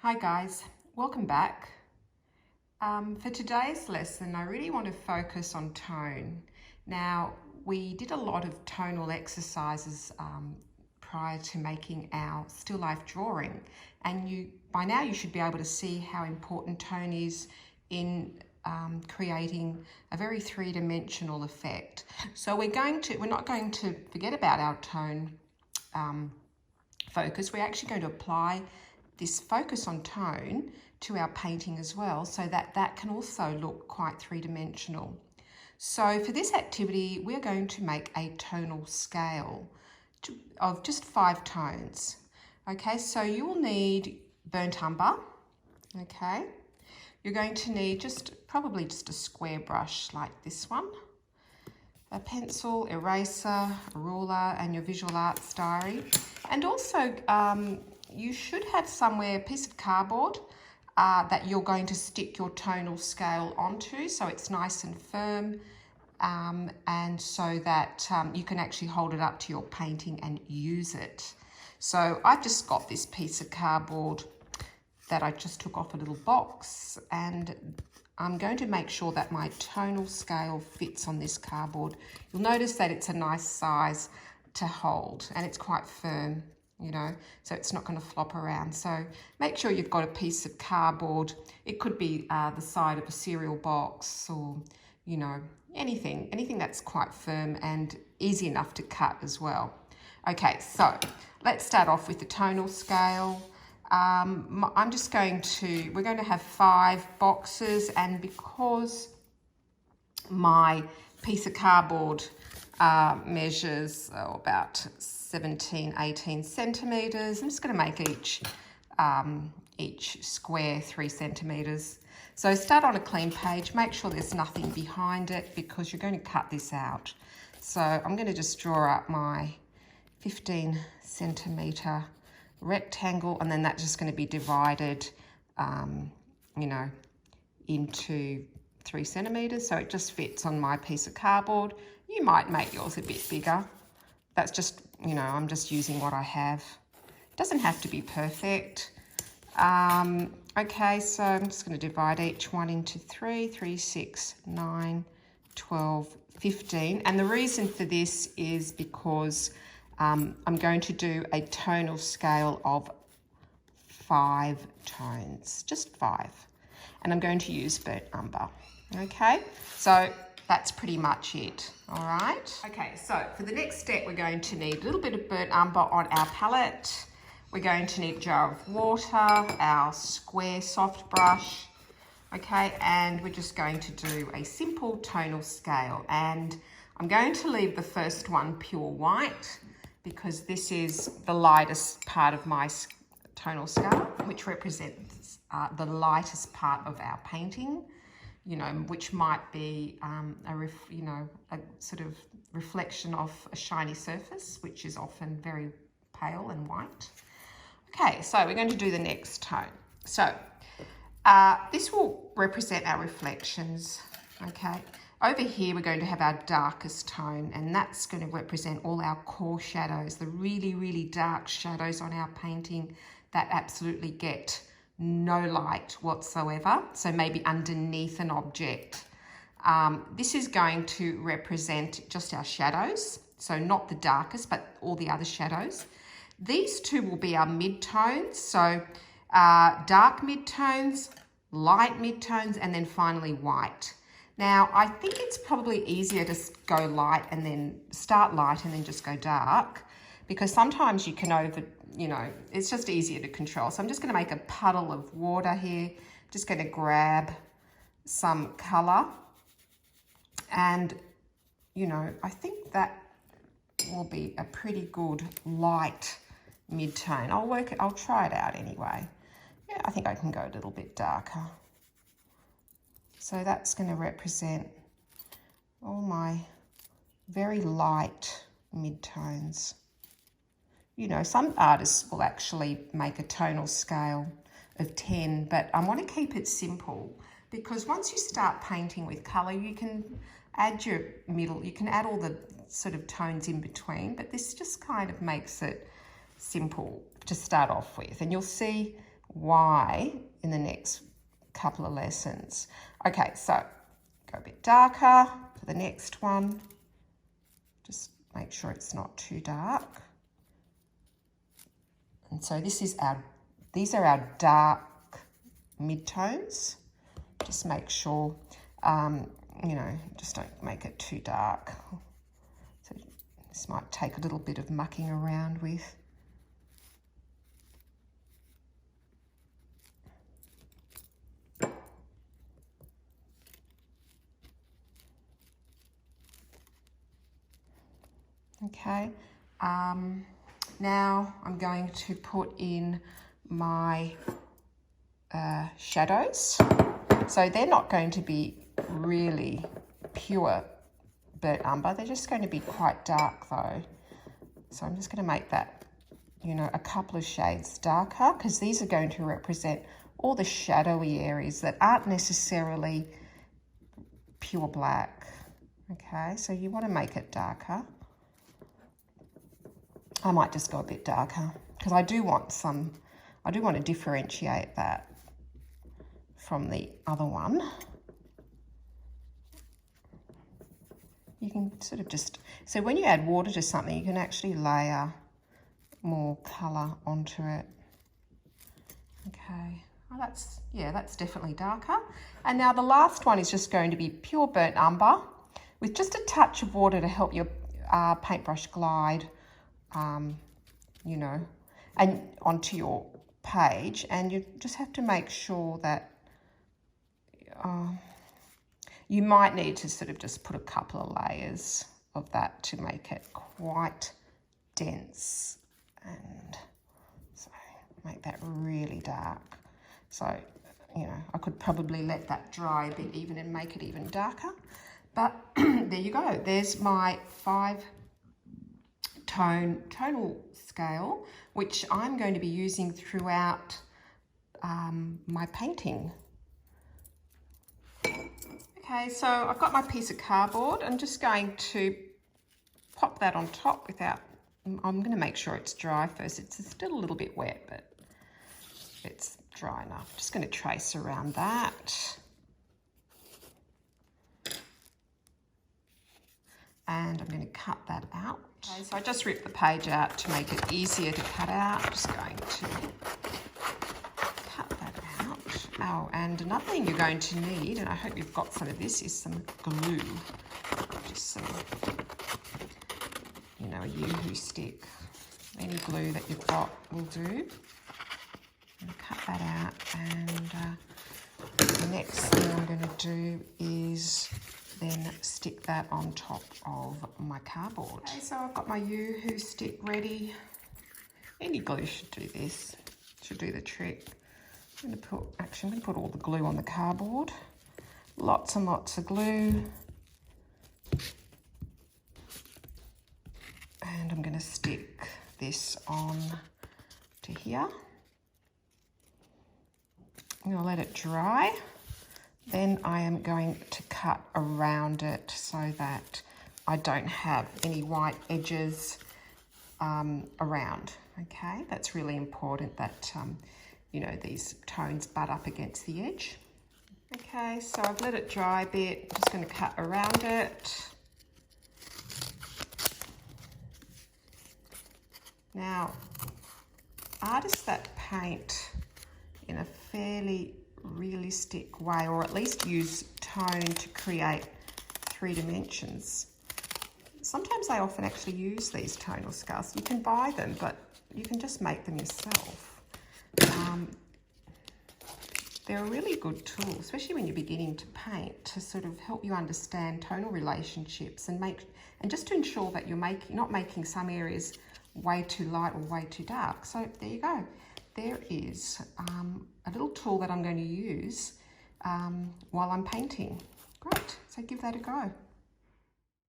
Hi guys, welcome back. For today's lesson, I really want to focus on tone. Now, we did a lot of tonal exercises prior to making our still life drawing, and by now you should be able to see how important tone is in creating a very three-dimensional effect. So we're not going to forget about our tone focus. We're actually going to apply this focus on tone to our painting as well, so that can also look quite three-dimensional. So for this activity, we're going to make a tonal scale of just 5 tones. Okay, so you will need burnt umber. Okay, you're going to need probably just a square brush like this one, a pencil, eraser, a ruler, and your visual arts diary. And also you should have somewhere a piece of cardboard that you're going to stick your tonal scale onto, so it's nice and firm, and so that you can actually hold it up to your painting and use it. So I've just got this piece of cardboard that I just took off a little box, and I'm going to make sure that my tonal scale fits on this cardboard. You'll notice that it's a nice size to hold, and it's quite firm, you know, so it's not going to flop around. So make sure you've got a piece of cardboard. It could be the side of a cereal box, or, you know, anything that's quite firm and easy enough to cut as well. Okay, so let's start off with the tonal scale. we're going to have 5 boxes, and because my piece of cardboard measures about 17-18 centimetres, I'm just going to make each square 3 centimetres. So start on a clean page, make sure there's nothing behind it because you're going to cut this out. So I'm going to just draw up my 15 centimetre rectangle, and then that's just going to be divided, you know, into 3 centimetres, so it just fits on my piece of cardboard. You might make yours a bit bigger. That's just, you know, I'm just using what I have. It doesn't have to be perfect. Okay, so I'm just going to divide each one into 3, 6, 9, 12, 15. And the reason for this is because I'm going to do a tonal scale of 5 tones, just 5. And I'm going to use burnt umber. Okay, so that's pretty much it. All right. Okay, so for the next step, we're going to need a little bit of burnt umber on our palette. We're going to need a jar of water, our square soft brush, okay, and we're just going to do a simple tonal scale. And I'm going to leave the first one pure white because this is the lightest part of my tonal scale, which represents the lightest part of our painting, you know, which might be a sort of reflection of a shiny surface, which is often very pale and white. Okay, so we're going to do the next tone. So this will represent our reflections, okay? Over here, we're going to have our darkest tone, and that's going to represent all our core shadows, the really, really dark shadows on our painting that absolutely get no light whatsoever. So maybe underneath an object. This is going to represent just our shadows. So not the darkest, but all the other shadows. These two will be our midtones. So dark midtones, light midtones, and then finally white. Now, I think it's probably easier to go light and then start light and then just go dark, because sometimes you can it's just easier to control. So I'm just going to make a puddle of water here. Just going to grab some colour, and, you know, I think that will be a pretty good light mid-tone. I'll try it out anyway. Yeah, I think I can go a little bit darker. So that's going to represent all my very light mid-tones. You know, some artists will actually make a tonal scale of 10, but I want to keep it simple, because once you start painting with colour, you can add your middle, you can add all the sort of tones in between, but this just kind of makes it simple to start off with. And you'll see why in the next couple of lessons. Okay, so go a bit darker for the next one. Just make sure it's not too dark. And so these are our dark midtones. Just make sure, you know, just don't make it too dark. So this might take a little bit of mucking around with. Okay, now I'm going to put in my shadows. So they're not going to be really pure burnt umber. They're just going to be quite dark though. So I'm just going to make that, you know, a couple of shades darker, because these are going to represent all the shadowy areas that aren't necessarily pure black. Okay, so you want to make it darker. I might just go a bit darker because I do want to differentiate that from the other one. You can sort of just, so when you add water to something, you can actually layer more colour onto it. Okay, well, that's definitely darker. And now the last one is just going to be pure burnt umber with just a touch of water to help your paintbrush glide, you know, and onto your page. And you just have to make sure that you might need to sort of just put a couple of layers of that to make it quite dense, and so make that really dark. So, you know, I could probably let that dry a bit even and make it even darker. But there you go. There's my 5-tone tonal scale, which I'm going to be using throughout my painting. Okay, so I've got my piece of cardboard. I'm just going to pop that on top without, I'm going to make sure it's dry first. It's still a little bit wet, but it's dry enough. Just going to trace around that. And I'm going to cut that out. Okay, so I just ripped the page out to make it easier to cut out. I'm just going to cut that out. Oh, and another thing you're going to need, and I hope you've got some of this, is some glue. Just some, you know, a Yoo-hoo stick. Any glue that you've got will do. I'm going to cut that out, and the next thing I'm going to do is then stick that on top of my cardboard. Okay, so I've got my Yoo-hoo stick ready. Any glue should do this, should do the trick. I'm going to put all the glue on the cardboard. Lots and lots of glue. And I'm going to stick this on to here. I'm going to let it dry. Then I am going to cut around it so that I don't have any white edges around, okay? That's really important that, you know, these tones butt up against the edge. Okay, so I've let it dry a bit. I'm just going to cut around it. Now, artists that paint in a fairly realistic way, or at least use tone to create 3 dimensions. Sometimes I often actually use these tonal scales. You can buy them, but you can just make them yourself. They're a really good tool, especially when you're beginning to paint, to sort of help you understand tonal relationships and just to ensure that you're not making some areas way too light or way too dark. So there you go. There is a little tool that I'm going to use while I'm painting. Great, so give that a go.